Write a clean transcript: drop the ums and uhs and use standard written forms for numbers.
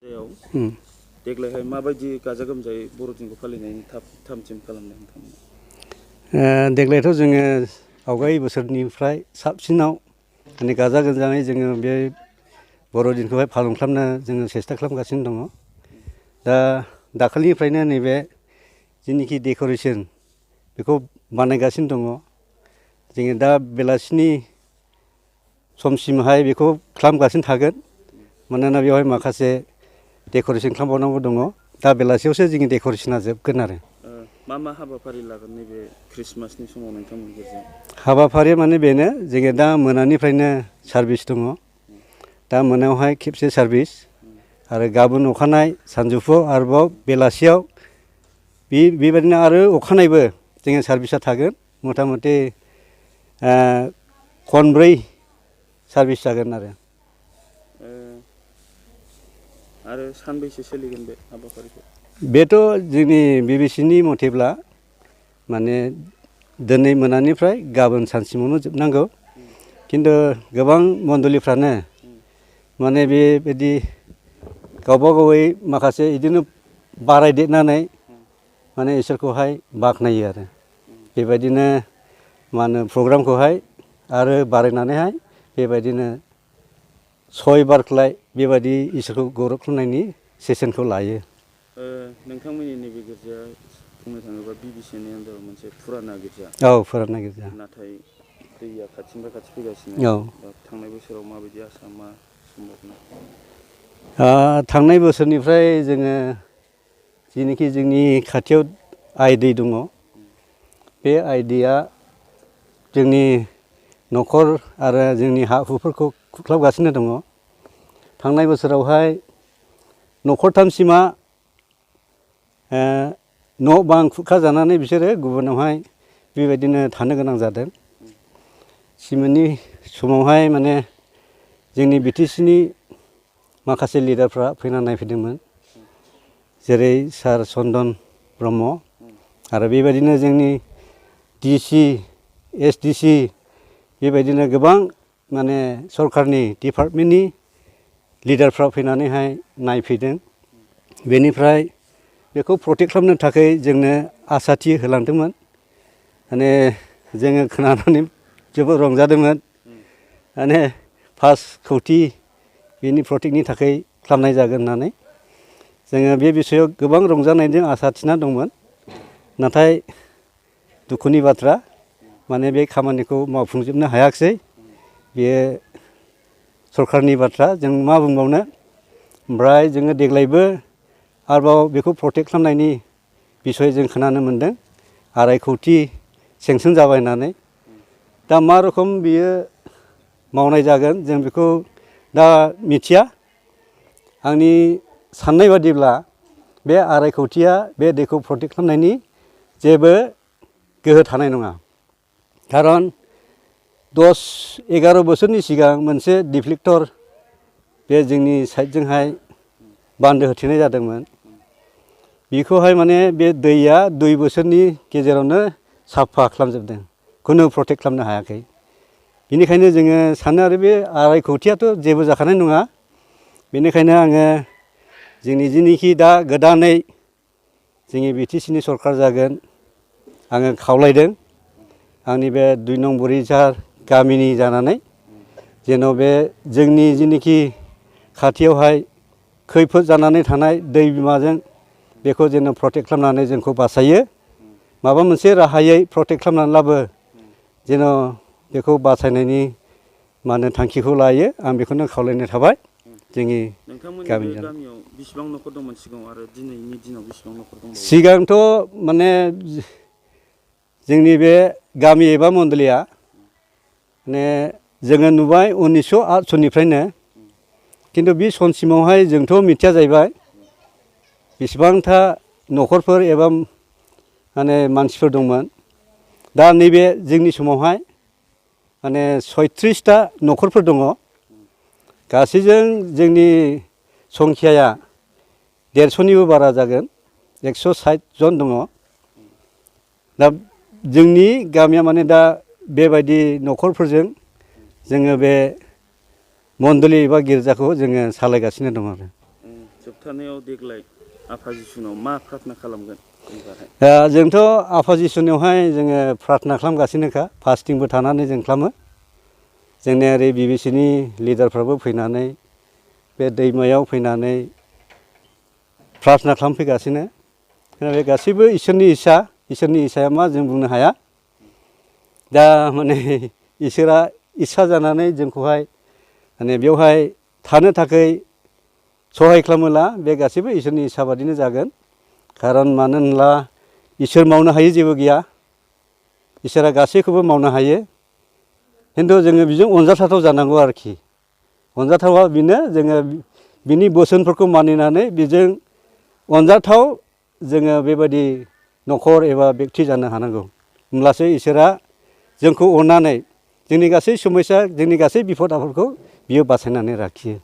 देग्लायहाय माबायदि गाजा गोमजायै बर'दिनखौ फालिनायनि थामथिम खालामदों नोंथांमोना? देग्लायथ' जोङो आवगाय बोसोरनिफ्राय साबसिनाव माने गाजा गोमजायै जोङो बे बर'दिनखौहाय पालन खालामनो जोङो सेस्था खालामगासिनो दङ। दा दाखालिनिफ्रायनो नैबे जेनिखि डेक'रेसन बेखौ बानायगासिनो दङ। जोङो दा बेलासिनि समसिमहाय बेखौ खालामगासिनो थागोन। मानोना बेवहाय माखासे डेक'रेसन खालामबावनांगौ दङ। दा बेलासियावसो जोंनि डेक'रेसना जोबगोन आरो। मा मा हाबाफारि लागोन नैबे ख्रिस्टमासनि समाव नोंथांमोननि गेजेराव? हाबाफारिया माने बेनो जोङो दा मोनानिफ्रायनो सार्भिस दङ। दा मोनायावहाय खेबसे सार्भिस आरो गाबोन अखानाय सानजौफुआव आरोबाव बेलासियाव बेबायदिनो आरो अखानायैबो जोङो सार्भिसा थागोन। मथा मथि खनब्रै सार्भिस जागोन आरो सानबैसे सोलिगोन बे हाबाफारिखौ? बेथ' जोंनि बिबिसिनि मथेब्ला माने दिनै मोनानिफ्राय गाबोन सानसिमावनो जोबनांगौ। खिन्थु गोबां मण्डलिफ्रानो माने बेबायदि गावबा गावै माखासे बिदिनो बारायदेरनानै माने इसोरखौहाय बाख्नायो आरो। बेबायदिनो मा होनो प्रग्रामखौहाय आरो बारायनानैहाय बेबायदिनो 6 बारखौलाय बेबायदि इसोरखौ गौरब खालामनायनि सेसनखौ लायो। नोंथांमोननि नैबे गिर्जाया बुंनो थाङोबा बिबिसिनि आन्दाराव मोनसे फुराना गिर्जा। औ फुराना गिर्जा। नाथाय दैया खाथिनिफ्राय खाथि फैगासिनो। औ। दा थांनाय बोसोराव माबायदि आसा मा सम्भाबना? थांनाय बोसोरनिफ्राय जोङो जेनोखि जोंनि खाथियाव आइ दै दङ। बे आइ दैया जोंनि न'खर आरो जोंनि हा हुफोरखौ खुरख्लाबगासिनो दङ। थांनाय बोसोरावहाय न'खरथामसिमा न' बां खुरखा जानानै बिसोरो गुबुनावहाय बेबायदिनो थानो गोनां जादों। सिमोननि समावहाय माने जोंनि बिटिसिनि माखासे लिडारफ्रा फैना नायफैदोंमोन। जेरै सार चन्दन ब्रह्म आरो बेबायदिनो जोंनि डिसि एसडिसि बेबायदिनो गोबां माने सरकारनि डिपार्टमेन्टनि लिडारफ्रा फैनानैहाय नायफैदों। बेनिफ्राय बेखौ प्रटेक्ट खालामनो थाखाय जोंनो आसाथि होलांदोंमोन। माने जोङो खोनानानै जोबोद रंजादोंमोन। माने 5 कौटि बेनि प्रटेक्टनि थाखाय खालामनाय जागोन होननानै जोङो बे बिसयआव गोबां रंजानायजों आसा थिना दंमोन। नाथाय दुखुनि बाथ्रा माने बे खामानिखौ मावफुंजोबनो हायाखिसै। बेयो सरकारनि बाथ्रा जों मा बुंबावनो। ओमफ्राय जोङो देग्लायबो आरोबाव बेखौ प्रटेक्ट खालामनायनि बिसय जों खोनानो मोनदों 2.5 कौटि सेंसन जाबाय होननानै। दा मा रोखोम बियो मावनाय जागोन जों बेखौ दा मिथिया। आंनि साननाय बादिब्ला बे 2.5 कौटिया बे दैखौ प्रटेक्ट खालामनायनि जेबो गोहो थानाय नङा। खारन 10-11 बोसोरनि सिगां मोनसे डिफ्लेक्टर बे जोंनि साइडजोंहाय बान्दो होथेनाय जादोंमोन। बेखौहाय माने बे दैया 2 बोसोरनि गेजेरावनो साफा खालामजोबदों। खुनु प्रटेक्ट खालामनो हायाखै। बेनिखायनो जोङो सानो आरो बे 2.5 कौटियाथ' जेबो जाखानाय नङा। बेनिखायनो आङो जोंनि जेनोखि दा गोदानै जोंनि बिटिसिनि सरकार जागोन आङो खावलायदों आंनि बे 2 नं बोरिजार गामिनि जानानै जेन' बे जोंनि जेनोखि खाथियावहाय खैफोद जानानै थानाय दै बिमाजों बेखौ जेन' प्रटेक्ट खालामनानै जोंखौ बासायो। माबा मोनसे राहायै प्रटेक्ट खालामनानैब्लाबो जेन' बेखौ बासायनायनि मा होनो थांखिखौ लायो आं बेखौनो खावलायनाय थाबाय। जोंनि नोंथांमोननि बे गामियाव बेसेबां न'खर दंमोन सिगाङाव आरो दिनैनि दिनाव बेसेबां न'खर दंबावो? सिगांथ' माने जोंनि बे गामि एबा मण्डलिया माने जोङो नुबाय 1908 सननिफ्रायनो। खिन्थु बे सनसिमावहाय जोंथ' मिथिया जाहैबाय बेसेबांथा न'खरफोर एबा माने मानसिफोर दंमोन। दा नैबे जोंनि समावहाय माने 36टा न'खरफोर दङ। गासैजों जोंनि संख्याया 150निबो बारा जागोन। 160 जन दङ। दा जोंनि गामिया माने दा बेबायदि न'खरफोरजों जोङो बे मण्डलि एबा गिर्जाखौ जोङो सालायगासिनो दङ आरो। थानायाव देग्लाय आफा जिसुनाव मा प्रार्थना खालामगोन एबारहाय? जोंथ' आफा जिसुनियावहाय जोङो प्रार्थना खालामगासिनोखा फास्टिंबो थानानै जों खालामो। जोंनि ओरै बिबिसिनि लिडारफ्राबो फैनानै बे दैमायाव फैनानै प्रार्थना खालामफैगासिनो। बे गासैबो इसोरनि इसाया मा जों बुंनो हाया। दा माने इसोरा इस्सा जानानै जोंखौहाय माने बेवहाय थानो थाखाय सहाय खालामोला बे गासैबो इसोरनि इस्सा बादिनो जागोन। खारन मानो होनब्ला इसोर मावनो हायै जेबो गैया। इसोरा गासैखौबो मावनो हायो। खिन्थु जोङो बेजों अनजाथाव जानांगौ आरोखि। अनजाथावा बेनो जोङो बिनि बोसोनफोरखौ मानिनानै बेजों अनजाथाव जोङो बेबायदि न'खर एबा बेक्ति जानो हानांगौ। होमब्लासो इसोरा जोंखौ अननानै जोंनि गासै समयसा जोंनि गासै बिफद आफदखौ बियो बासायनानै लाखियो।